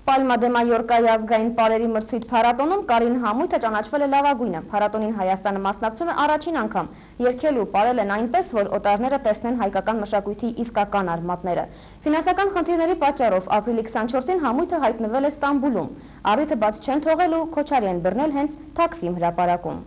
Պալմա դե Մայորկայի ազգային պարերի մրցույթ փառատոնում Կարին համույթը ճանաչվել է լավագույնը։ Փառատոնին Հայաստանը մասնակցում է առաջին անգամ։ Երգել ու պարել են այնպես, որ օտարները տեսնեն հայկական մշակույթի իսկական արմատները։ Ֆինանսական խնդիրների պատճառով ապրիլի 24-ին համույթը հայտնվել է Ստամբուլում։ Առիթը բաց չեն թողել ու Քոչարի են բռնել հենց Թաքսիմ հրապարակում։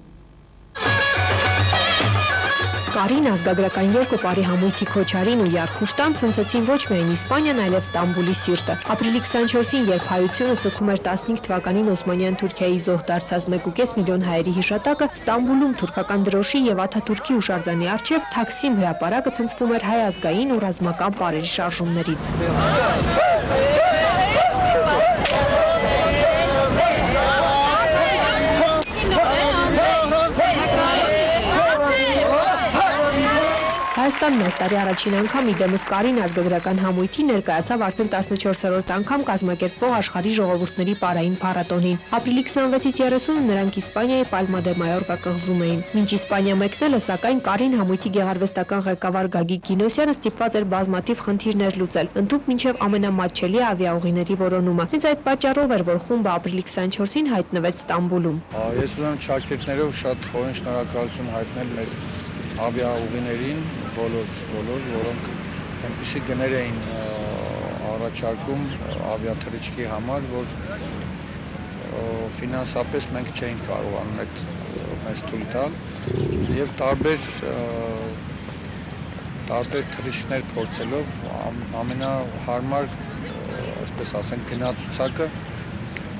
Կարին ազգագրական երկու պարի համույթի Քոչարին ու Յարխուշտան ցնցեցին ոչ միայն Իսպանիան, այլև Ստամբուլի սիրտը։ Ապրիլի 24-ին, երբ հայությունը սգում էր 15 թվականին Օսմանյան Թուրքիայի զոհ դարձած 1.5 միլիոն հայերի հիշատակը, Ստամբուլում թուրքական դրոշի եւ Աթաթուրքի հուշարձանի առջև Թաքսիմ հրապարակը ցնցվում էր հայ ազգային ու ռազմական պարերի շարժումներից։ Հայաստանն այս տարի առաջին անգամ իդեմս Կարին ազգագրական համույթի ներկայացավ արդեն 14-րդ անգամ կազմակերպվող աշխարհի ժողովուրդների պարային փառատոնին։ Ապրիլի 26-ից 30-ը նրանք Իսպանիայի Պալմա դե Մայորկա կղզում էին։ Մինչ Իսպանիա մեկնելը, սակայն Կարին համույթի գեղարվեստական ղեկավար Գագիկ Գինոսյանը ստիպված էր բազմաթիվ խնդիրներ լուծել, ընդհուպ մինչև ամենամատչելի ավիաուղիների որոնումը։ Հենց այդ պատճառով էր, որ խումբը ապրիլի 24-ին հայտնվեց Ստամբուլում։ Ես ուզում եմ շաքերտներով շատ խորին շնորհակալություն հայտնել մեր ավիաուղիներին, բոլոր, որոնք այնպիսի գներ էին առաջարկում ավիաթռիչքի համար, որ ֆինանսապես մենք չէինք կարողանում այդ մեզ թույլ տալ եւ տարբեր թռիչքներ փորձելով ամենահարմար, այսպես ասենք, գնացուցակը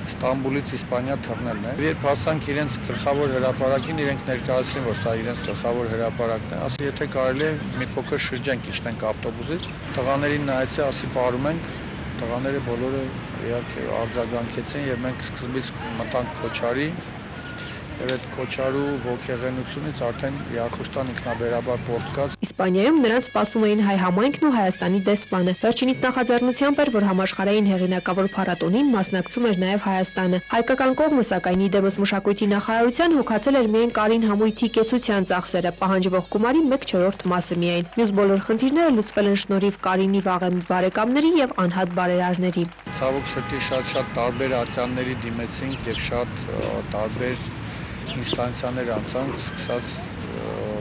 Ստամբուլից Իսպանիա թռնելն է։ Երբ հասանք իրենց գլխավոր հրապարակին, իրենք ներկայացրին, որ սա իրենց գլխավոր հրապարակն է, ասի, եթե կարելի է մի փոքր շրջենք, իջնենք ավտոբուսից, տղաներին նայեցի, ասի, պարում ենք, տղաները բոլորը իհարկե արձագանքեցին եւ մենք սկզբից մտանք Քոչարի եւ այդ Քոչարու ոգեղենությունից արդեն Յարխուշտան ինքնաբերաբար պորտկաց։ Իսպանիայում նրանց սպասում էին հայ համայնքն ու Հայաստանի դեսպանը։ Վերջինիս նախաձեռնությամբ էր, որ համաշխարհային հեղինակավոր փառատոնին մասնակցում էր նաև Հայաստանը։ Հայկական կողմը, սակայն իդեմս մշակույթի նախարարության հոգացել էր միայն Կարին համույթի կեցության ծախսերը, պահանջվող գումարի 1/4 մասը միայն։ Մյուս բոլոր խնդիրները լուծվել են շնորհիվ Կարինի վաղեմի բարեկամների եւ անհատ բարերարների։ Ցավոք սրտի շատ տարբեր ատյանների դիմեցինք եւ շատ տարբեր ինստանցիաներ անցանք, սկսած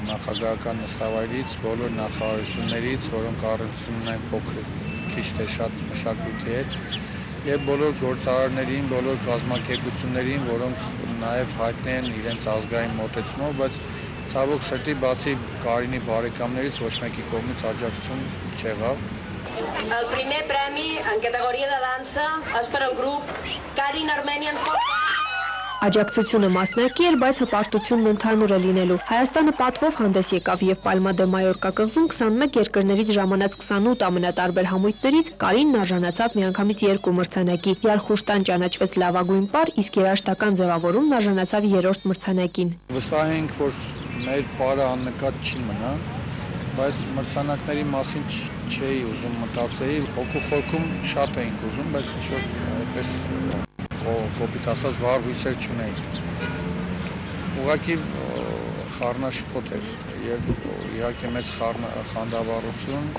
նախագահական նստավայրից, բոլոր նախարարություններից, որոնք առնչվում են փոքր քիչ թե շատ մշակույթի հետ, եւ բոլոր գործարարներին, բոլոր կազմակերպություններին, որոնք նաեւ հայտնի են իրենց ազգային մոտեցումով, բայց ցավոք սրտի բացի Կարինի բարեկամներից ոչ մեկի կողմից աջակցություն չեղավ։ El primer premi en categoria de dansa és per al grup Karin Armenian Folk. Աջակցությունը մասնակի էր, բայց հպարտությունն ընդհանուր է լինելու։ Հայաստանը պատվով հանդես եկավ եւ Պալմա դե Մայորկա կղզում 21 երկրներից ժամանած 28 ամենատարբեր համույթներից Կարինն արժանացավ միանգամից 2 մրցանակի։ Յարխուշտան ճանաչվեց լավագույն պար, իսկ երաժշտական ձևավորումն արժանացավ 3-րդ մրցանակին։ Վստահ ենք, որ մեր պարը աննկատ չի մնա, բայց մրցանակների մասին չէի ուզում մտածեի, հոգու խորքում շատ էինք ուզում, բայց ինչ-որ այդպես կոպիտ ասած վառ հույսեր չունեի։ Ուղղակի խառնաշփոթ էր եւ իհարկե մեծ խանդավառություն։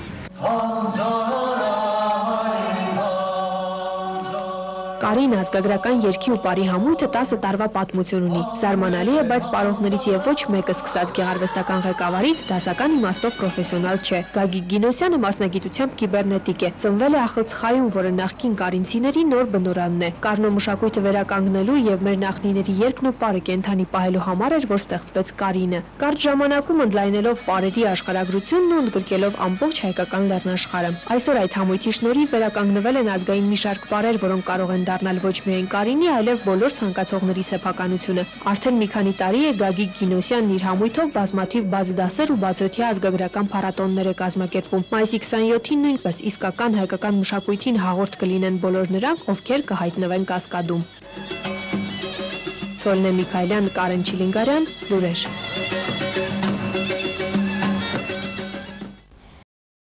Կարին ազգագրական երգի ու պարի համույթը 10 տարվա պատմություն ունի։ Զարմանալի է, բայց պարողներից եւ ոչ մեկը սկսած գեղարվեստական ղեկավարից դասական իմաստով պրոֆեսիոնալ չէ։ Գագիկ Գինոսյանը մասնագիտությամբ կիբեռնետիկ է։ Ծնվել է Ախլցխայում, որը նախկին կարինցիների նոր բնորանն է։ Կարնո մշակույթը վերականգնելու եւ մեր նախնիների երգն ու պարը կենթանի պահելու համար էր, որ ստեղծվեց Կարինը։ Կարճ ժամանակում ընդլայնելով պարերի աշխարհագրությունն ու ընդգրկելով ամբողջ հայկական լեռնաշխարհը։ Այսօր այդ համույթի շնորհիվ վերականգնվել են ազգային մի շարք պարեր, որոնք կարող են դառնալ ոչ միայն Կարինի, այլև բոլոր ցանկացողների սեփականությունը։ Արդեն մի քանի տարի է Գագիկ Գինոսյանն իր համույթով բազմաթիվ բաց դասեր ու բացօթյա ազգագրական փառատոններ է կազմակերպում։ Մայիսի 27-ին նույնպես իսկական հայկական մշակույթին հաղորդ կլինեն բոլոր նրանք, ովքեր կհայտնվեն Կասկադում։ Սոլնե Միքայելյան, Կարեն Չիլինգարյան, լուրեր։